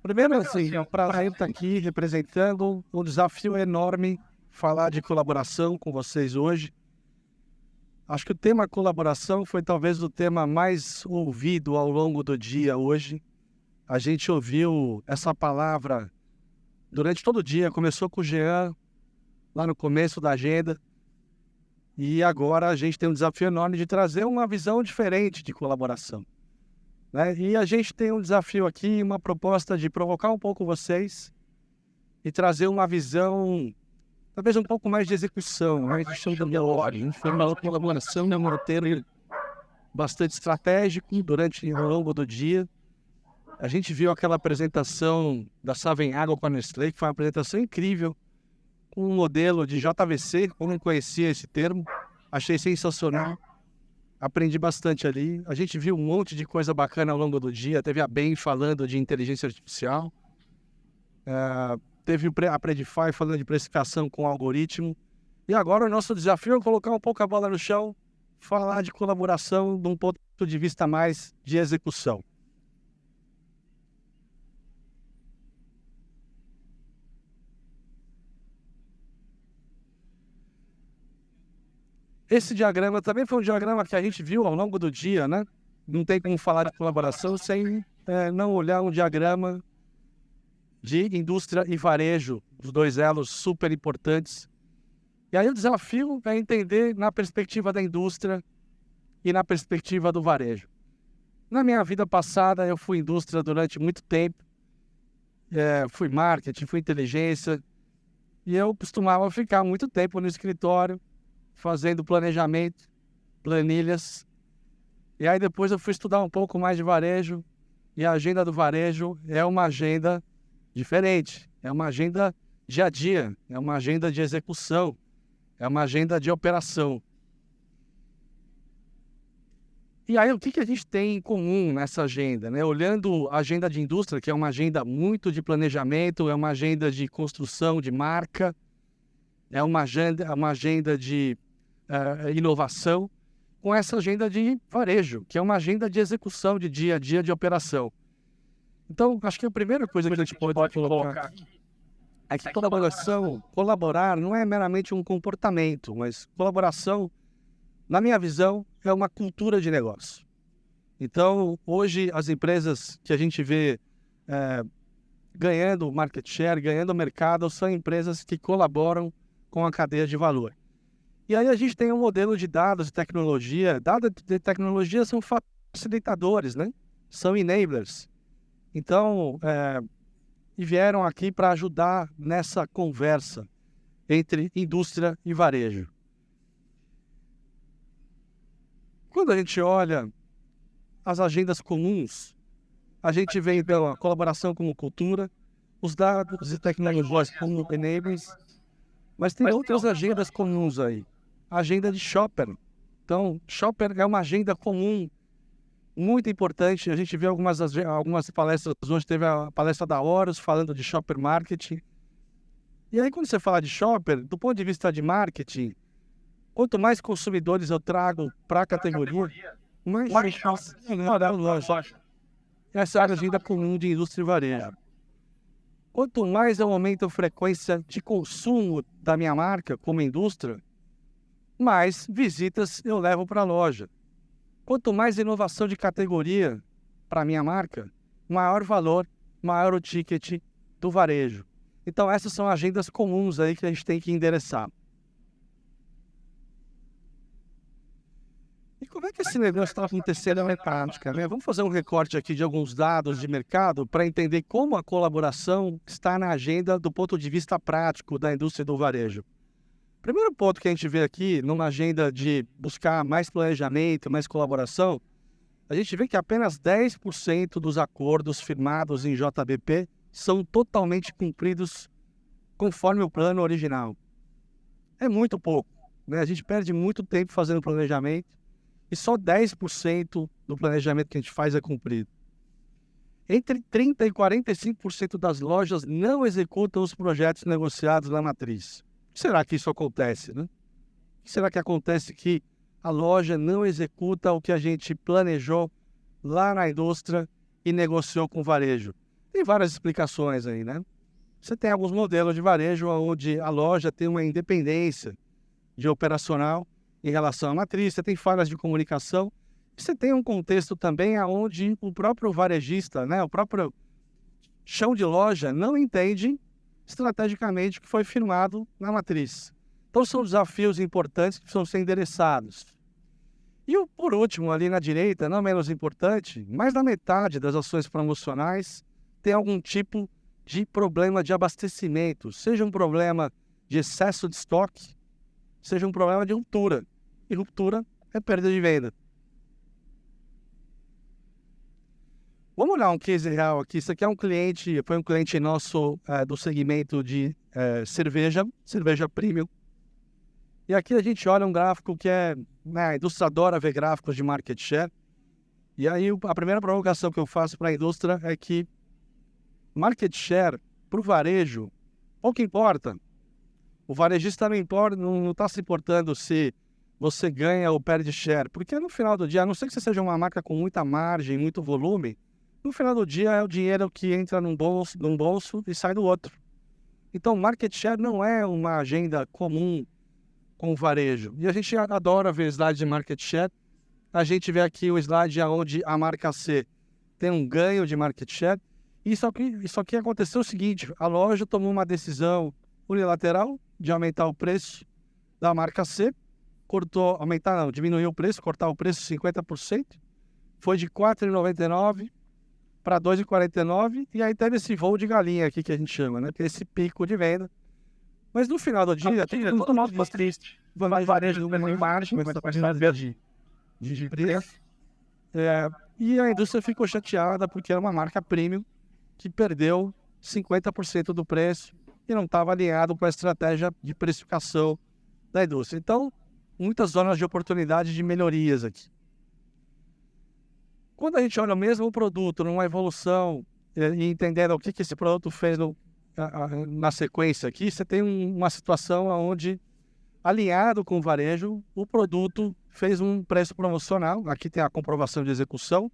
Primeiro, assim, é um prazer estar aqui representando um desafio enorme falar de colaboração com vocês hoje. Acho que o tema colaboração foi talvez o tema mais ouvido ao longo do dia hoje. A gente ouviu essa palavra durante todo o dia, começou com o Jean, lá no começo da agenda, e agora a gente tem um desafio enorme de trazer uma visão diferente de colaboração, né? E a gente tem um desafio aqui, uma proposta de provocar um pouco vocês e trazer uma visão, talvez um pouco mais de execução, né? A gente foi uma colaboração, né? Um roteiro bastante estratégico durante ao longo do dia. A gente viu aquela apresentação da Savenhago com a Nestlé, que foi uma apresentação incrível, com um modelo de JVC, eu não conhecia esse termo, achei sensacional, aprendi bastante ali. A gente viu um monte de coisa bacana ao longo do dia, teve a Ben falando de inteligência artificial, teve a Predify falando de precificação com algoritmo, e agora o nosso desafio é colocar um pouco a bola no chão, falar de colaboração de um ponto de vista mais de execução. Esse diagrama também foi um diagrama que a gente viu ao longo do dia, né? Não tem como falar de colaboração sem não olhar um diagrama de indústria e varejo, os dois elos super importantes. E aí o desafio é entender na perspectiva da indústria e na perspectiva do varejo. Na minha vida passada, eu fui indústria durante muito tempo, fui marketing, fui inteligência, e eu costumava ficar muito tempo no escritório, fazendo planejamento, planilhas. E aí depois eu fui estudar um pouco mais de varejo, e a agenda do varejo é uma agenda diferente, é uma agenda dia a dia, é uma agenda de execução, é uma agenda de operação. E aí o que a gente tem em comum nessa agenda, né? Olhando a agenda de indústria, que é uma agenda muito de planejamento, é uma agenda de construção de marca, é uma agenda de inovação, com essa agenda de varejo, que é uma agenda de execução de dia a dia de operação. Então, acho que a primeira coisa que a gente pode colocar é que colaborar não é meramente um comportamento, mas colaboração, na minha visão, é uma cultura de negócio. Então, hoje, as empresas que a gente vê ganhando market share, ganhando mercado, são empresas que colaboram com a cadeia de valor. E aí a gente tem um modelo de dados e tecnologia. Dados e tecnologia são facilitadores, né? São enablers. Então, e vieram aqui para ajudar nessa conversa entre indústria e varejo. Quando a gente olha as agendas comuns, a gente vê então a colaboração como cultura, os dados e tecnologias como enablers, mas tem outras agendas comuns aí. A agenda de shopper. Então, shopper é uma agenda comum, muito importante. A gente vê algumas palestras, hoje teve a palestra da Horus falando de shopper marketing. E aí, quando você fala de shopper, do ponto de vista de marketing, quanto mais consumidores eu trago para a categoria, mais chance essa é a agenda comum de indústria e varejo. Quanto mais eu aumento a frequência de consumo da minha marca como indústria, mais visitas eu levo para a loja. Quanto mais inovação de categoria para a minha marca, maior valor, maior o ticket do varejo. Então essas são agendas comuns aí que a gente tem que endereçar. E como é que esse negócio está acontecendo na prática, né? Vamos fazer um recorte aqui de alguns dados de mercado para entender como a colaboração está na agenda do ponto de vista prático da indústria do varejo. Primeiro ponto que a gente vê aqui, numa agenda de buscar mais planejamento, mais colaboração, a gente vê que apenas 10% dos acordos firmados em JBP são totalmente cumpridos conforme o plano original. É muito pouco, né? A gente perde muito tempo fazendo planejamento e só 10% do planejamento que a gente faz é cumprido. Entre 30% e 45% das lojas não executam os projetos negociados na matriz. Será que isso acontece, né? Será que acontece que a loja não executa o que a gente planejou lá na indústria e negociou com o varejo? Tem várias explicações aí, né? Você tem alguns modelos de varejo onde a loja tem uma independência de operacional em relação à matriz, você tem falhas de comunicação, e você tem um contexto também onde o próprio varejista, né, o próprio chão de loja não entende estrategicamente o que foi firmado na matriz. Então são desafios importantes que precisam ser endereçados. E por último, ali na direita, não menos importante, mais da metade das ações promocionais tem algum tipo de problema de abastecimento, seja um problema de excesso de estoque, seja um problema de ruptura. E ruptura é perda de venda. Vamos olhar um case real aqui. Isso aqui é foi um cliente nosso do segmento de cerveja premium. E aqui a gente olha um gráfico que né, a indústria adora ver gráficos de market share. E aí a primeira provocação que eu faço para a indústria é que market share para o varejo pouco importa. O varejista não está se importando se você ganha ou perde share, porque no final do dia, a não ser que você seja uma marca com muita margem, muito volume, no final do dia é o dinheiro que entra num bolso e sai do outro. Então, market share não é uma agenda comum com o varejo. E a gente adora ver slide de market share. A gente vê aqui o slide onde a marca C tem um ganho de market share. Isso aqui aconteceu o seguinte, a loja tomou uma decisão unilateral de aumentar o preço da marca C, diminuiu o preço, cortar o preço 50%, foi de R$ 4,99 para R$ 2,49, e aí teve esse voo de galinha aqui que a gente chama, né? Que é esse pico de venda. Mas no final do dia, todo mundo mais triste. Vai varejo do menor margem, mas a quantidade de preço. E a indústria ficou chateada porque era uma marca premium que perdeu 50% do preço e não estava alinhado com a estratégia de precificação da indústria. Então, muitas zonas de oportunidade de melhorias aqui. Quando a gente olha o mesmo produto numa evolução e entendendo o que esse produto fez na sequência aqui, você tem uma situação onde, alinhado com o varejo, o produto fez um preço promocional, aqui tem a comprovação de execução,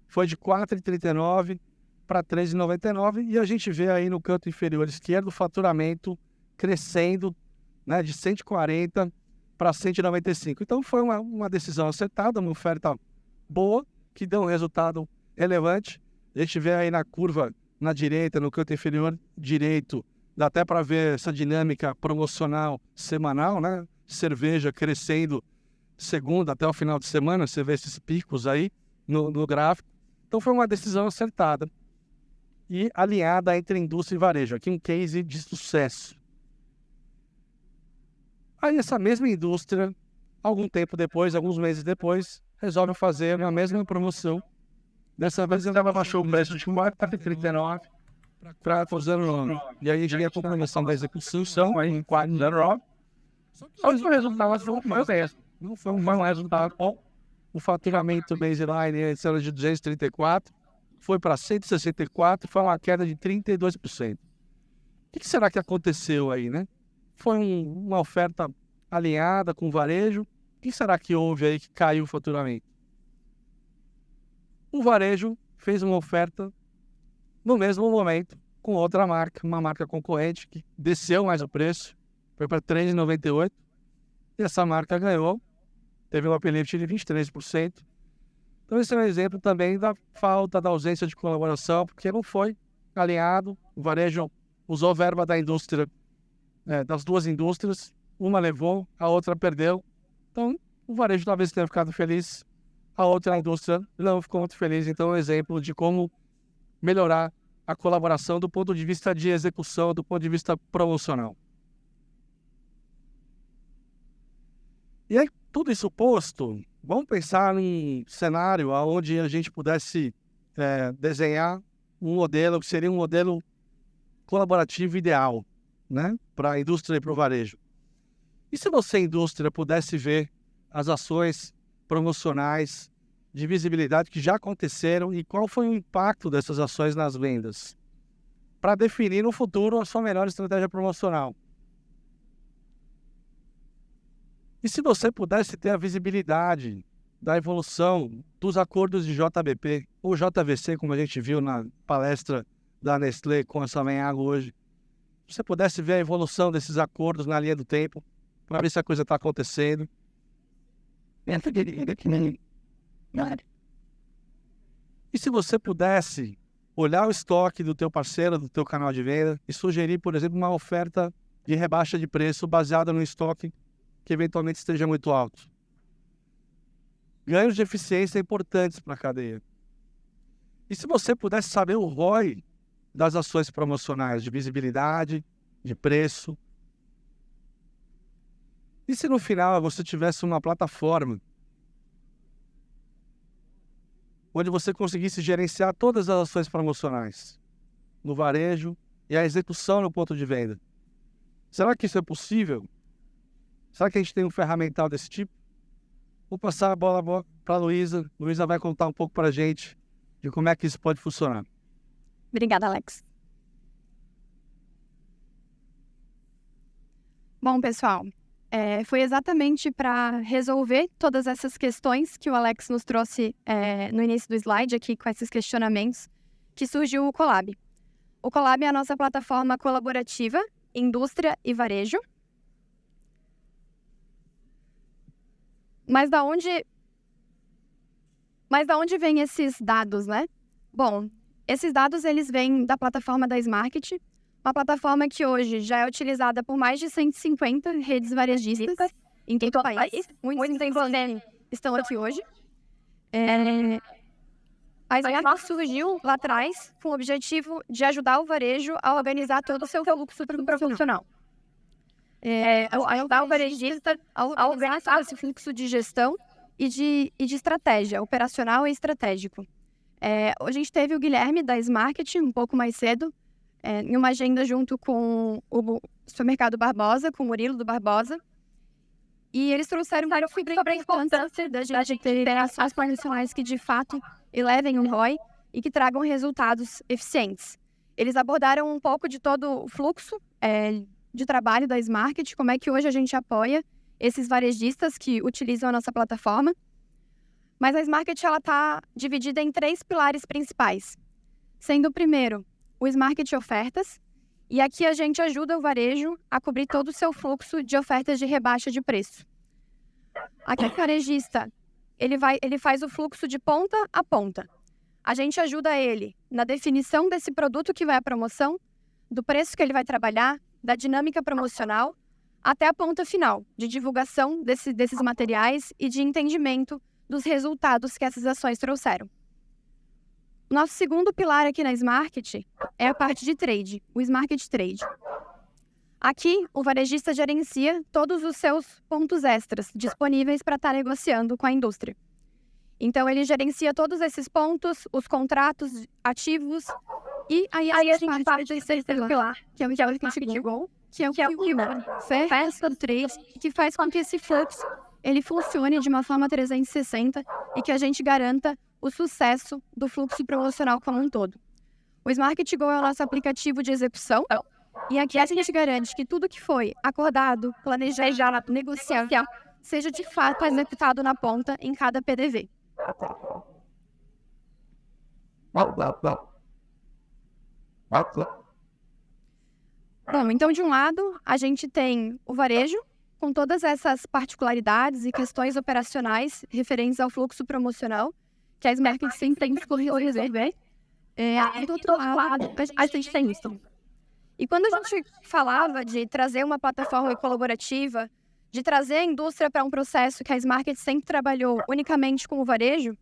foi de R$ 4,39 para R$ 3,99, e a gente vê aí no canto inferior esquerdo o faturamento crescendo, né, de 140 para 195. Então foi uma decisão acertada, uma oferta boa, que deu um resultado relevante. A gente vê aí na curva na direita, no canto inferior direito, dá até para ver essa dinâmica promocional semanal, né? Cerveja crescendo segunda até o final de semana, você vê esses picos aí no gráfico. Então foi uma decisão acertada e alinhada entre indústria e varejo. Aqui um case de sucesso. Aí essa mesma indústria, algum tempo depois, alguns meses depois, resolve fazer a mesma promoção. Dessa vez ela baixou o preço de R$ 4,39 para R$ 4,09. E aí a gente vê a comprovação da execução aí em R$ 4,09. Só que o resultado foi o mesmo. Não foi um resultado bom. O faturamento baseline era de 234, foi para 164, foi uma queda de 32%. O que será que aconteceu aí, né? Foi uma oferta alinhada com o varejo. O que será que houve aí que caiu o faturamento? O varejo fez uma oferta no mesmo momento com outra marca, uma marca concorrente que desceu mais o preço, foi para R$ 3,98, e essa marca ganhou, teve um uplift de 23%. Então esse é um exemplo também da falta, da ausência de colaboração, porque não foi alinhado, o varejo usou verba da indústria, das duas indústrias, uma levou, a outra perdeu. Então o varejo talvez tenha ficado feliz, a outra indústria não ficou muito feliz. Então é um exemplo de como melhorar a colaboração do ponto de vista de execução, do ponto de vista promocional. E aí, tudo isso posto, vamos pensar num cenário onde a gente pudesse desenhar um modelo que seria um modelo colaborativo ideal, né, para a indústria e para o varejo. E se você, indústria, pudesse ver as ações promocionais de visibilidade que já aconteceram e qual foi o impacto dessas ações nas vendas, para definir no futuro a sua melhor estratégia promocional. E se você pudesse ter a visibilidade da evolução dos acordos de JBP, ou JVC, como a gente viu na palestra da Nestlé com a Savanhago hoje, se você pudesse ver a evolução desses acordos na linha do tempo, para ver se a coisa está acontecendo. E se você pudesse olhar o estoque do teu parceiro, do teu canal de venda e sugerir, por exemplo, uma oferta de rebaixa de preço baseada no estoque que eventualmente esteja muito alto. Ganhos de eficiência importantes para a cadeia. E se você pudesse saber o ROI das ações promocionais, de visibilidade, de preço. E se no final você tivesse uma plataforma onde você conseguisse gerenciar todas as ações promocionais no varejo e a execução no ponto de venda? Será que isso é possível? Será que a gente tem um ferramental desse tipo? Vou passar a bola para a Luísa. Luísa vai contar um pouco para a gente de como é que isso pode funcionar. Obrigada, Alex. Bom, pessoal, foi exatamente para resolver todas essas questões que o Alex nos trouxe no início do slide, aqui com esses questionamentos, que surgiu o Colab. O Colab é a nossa plataforma colaborativa, indústria e varejo. Mas da onde vêm esses dados, né? Bom, esses dados eles vêm da plataforma da Smarket, uma plataforma que hoje já é utilizada por mais de 150 redes varejistas em todo o país. Muitos estão aqui hoje. A Smarket surgiu lá atrás com o objetivo de ajudar o varejo a organizar todo o seu fluxo profissional. Ajudar o varejista a organizar esse fluxo de gestão e de estratégia, operacional e estratégico. A gente teve o Guilherme da Smarket um pouco mais cedo, em uma agenda junto com o Supermercado Barbosa, com o Murilo do Barbosa. E eles trouxeram sobre a importância da gente ter ações profissionais que de fato elevem o ROI e que tragam resultados eficientes. Eles abordaram um pouco de todo o fluxo de trabalho da Smarket, como é que hoje a gente apoia esses varejistas que utilizam a nossa plataforma. Mas a Smarket está dividida em 3 pilares principais, sendo o primeiro o Smarket Ofertas, e aqui a gente ajuda o varejo a cobrir todo o seu fluxo de ofertas de rebaixa de preço. Aqui o varejista ele faz o fluxo de ponta a ponta. A gente ajuda ele na definição desse produto que vai à promoção, do preço que ele vai trabalhar, da dinâmica promocional, até a ponta final, de divulgação desses materiais e de entendimento dos resultados que essas ações trouxeram. Nosso segundo pilar aqui na Smarket é a parte de trade, o Smarket Trade. Aqui, o varejista gerencia todos os seus pontos extras disponíveis para estar negociando com a indústria. Então, ele gerencia todos esses pontos, os contratos ativos, e aí a gente parte do terceiro pilar, que é o Marketing Go, que é o Festa do Trade, que faz com que esse fluxo ele funcione de uma forma 360 e que a gente garanta o sucesso do fluxo promocional como um todo. O Smarket Go é o nosso aplicativo de execução e aqui a gente garante que tudo que foi acordado, planejado, negociado, seja de fato executado na ponta em cada PDV. Bom, então de um lado a gente tem o varejo, com todas essas particularidades e questões operacionais referentes ao fluxo promocional, que a Smarket sempre tem que resolver. Do outro lado, a gente tem isso. E quando a gente falava de trazer uma plataforma colaborativa, de trazer a indústria para um processo que a Smarket sempre trabalhou unicamente com o varejo,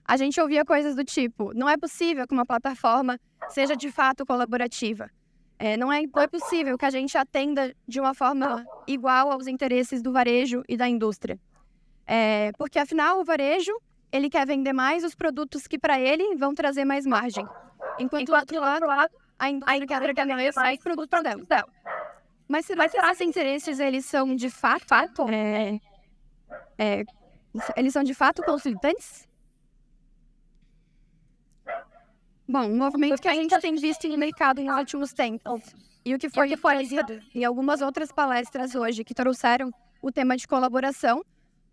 a gente ouvia coisas do tipo, não é possível que uma plataforma seja de fato colaborativa. Não é possível que a gente atenda de uma forma igual aos interesses do varejo e da indústria. Porque, afinal, o varejo ele quer vender mais os produtos que, para ele, vão trazer mais margem. Enquanto, do outro lado, a indústria quer vender mais produtos para dela. Mas será que esses interesses eles são de fato eles são de fato conflitantes? Bom, um movimento que a gente tem visto no mercado nos últimos tempos, e o que foi trazido em algumas outras palestras hoje que trouxeram o tema de colaboração,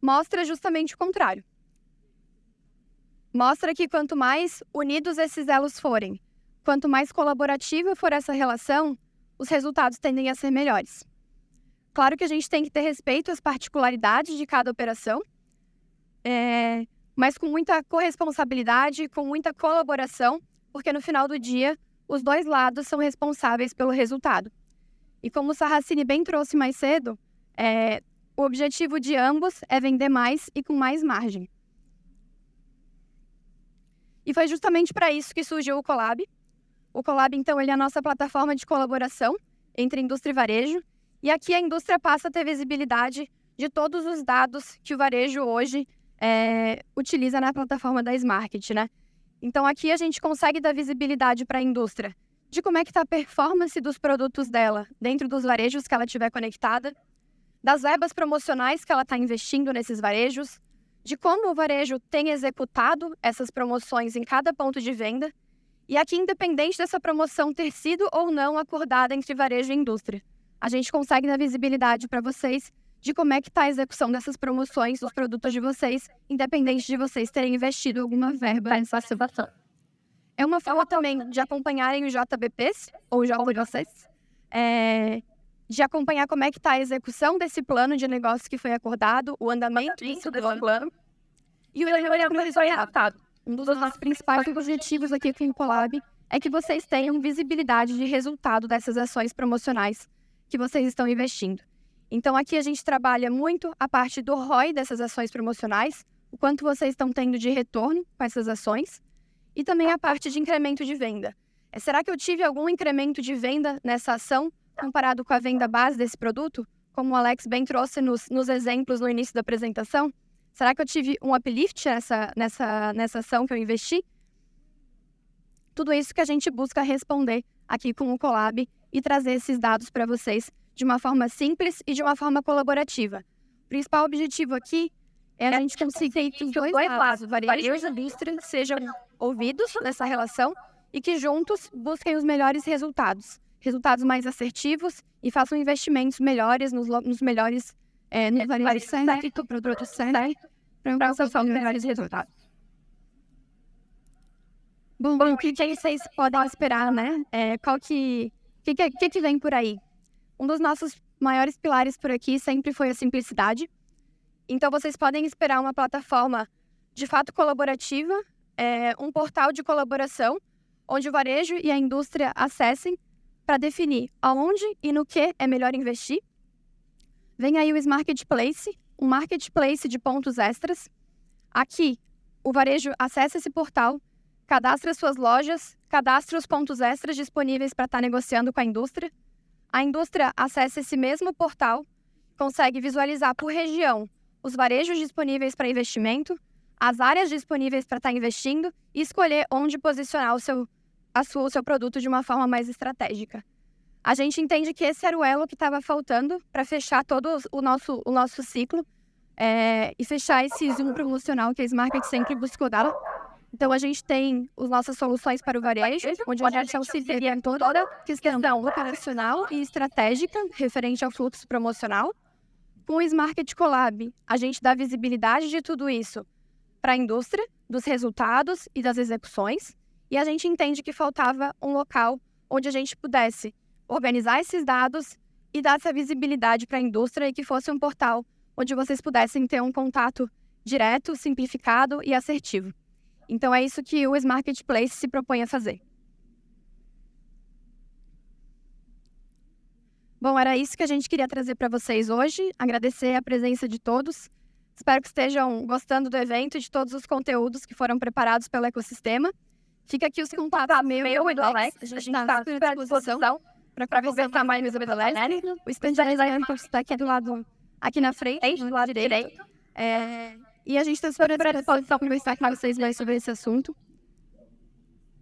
mostra justamente o contrário. Mostra que quanto mais unidos esses elos forem, quanto mais colaborativa for essa relação, os resultados tendem a ser melhores. Claro que a gente tem que ter respeito às particularidades de cada operação, mas com muita corresponsabilidade, com muita colaboração, porque no final do dia, os dois lados são responsáveis pelo resultado. E como o Sarracini bem trouxe mais cedo, o objetivo de ambos é vender mais e com mais margem. E foi justamente para isso que surgiu o Colab. O Colab, então, ele é a nossa plataforma de colaboração entre indústria e varejo. E aqui a indústria passa a ter visibilidade de todos os dados que o varejo hoje utiliza na plataforma da Smarket, né? Então, aqui a gente consegue dar visibilidade para a indústria de como é que está a performance dos produtos dela dentro dos varejos que ela tiver conectada, das verbas promocionais que ela está investindo nesses varejos, de como o varejo tem executado essas promoções em cada ponto de venda, e aqui, independente dessa promoção ter sido ou não acordada entre varejo e indústria, a gente consegue dar visibilidade para vocês de como é que está a execução dessas promoções dos produtos de vocês, independente de vocês terem investido alguma verba nessa situação. É uma forma também de acompanharem os JBPs, ou JBPs, de acompanhar como é que está a execução desse plano de negócio que foi acordado, o andamento desse plano, e o resultado. Um dos nossos principais objetivos aqui com o Colab é que vocês tenham visibilidade de resultado dessas ações promocionais que vocês estão investindo. Então, aqui a gente trabalha muito a parte do ROI dessas ações promocionais, o quanto vocês estão tendo de retorno com essas ações, e também a parte de incremento de venda. Será que eu tive algum incremento de venda nessa ação comparado com a venda base desse produto? Como o Alex bem trouxe nos exemplos no início da apresentação? Será que eu tive um uplift nessa ação que eu investi? Tudo isso que a gente busca responder aqui com o Colab e trazer esses dados para vocês de uma forma simples e de uma forma colaborativa. O principal objetivo aqui é a gente conseguir que os dois lados, varejo e indústria, sejam ouvidos nessa relação e que juntos busquem os melhores resultados mais assertivos e façam investimentos melhores nos melhores certo, produto certo, para alcançar os melhores resultados. Bom, o que vocês podem esperar, né? O que vem por aí? Um dos nossos maiores pilares por aqui sempre foi a simplicidade. Então, vocês podem esperar uma plataforma de fato colaborativa, um portal de colaboração, onde o varejo e a indústria acessem para definir aonde e no que é melhor investir. Vem aí o Smarketplace, um marketplace de pontos extras. Aqui, o varejo acessa esse portal, cadastra suas lojas, cadastra os pontos extras disponíveis para estar negociando com a indústria. A indústria acessa esse mesmo portal, consegue visualizar por região os varejos disponíveis para investimento, as áreas disponíveis para estar investindo e escolher onde posicionar o seu produto de uma forma mais estratégica. A gente entende que esse era o elo que estava faltando para fechar todo o nosso ciclo e fechar esse zoom promocional que a Smarket sempre buscou dar. Então, a gente tem as nossas soluções para o varejo, onde a gente auxilia em toda a questão operacional e estratégica referente ao fluxo promocional. Com o Smarket Colab, a gente dá visibilidade de tudo isso para a indústria, dos resultados e das execuções. E a gente entende que faltava um local onde a gente pudesse organizar esses dados e dar essa visibilidade para a indústria e que fosse um portal onde vocês pudessem ter um contato direto, simplificado e assertivo. Então, é isso que o Smarketplace se propõe a fazer. Bom, era isso que a gente queria trazer para vocês hoje. Agradecer a presença de todos. Espero que estejam gostando do evento e de todos os conteúdos que foram preparados pelo equosistema. Fica aqui os contatos meu e do Alex. A gente está à disposição para conversar mais sobre o Alex. O stand está aqui do lado, aqui na frente, do lado direito. E a gente está super à disposição para conversar com vocês mais sobre esse assunto.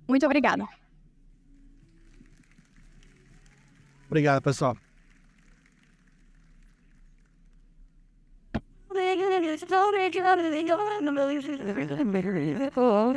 Muito obrigada. Obrigado, pessoal. Oh,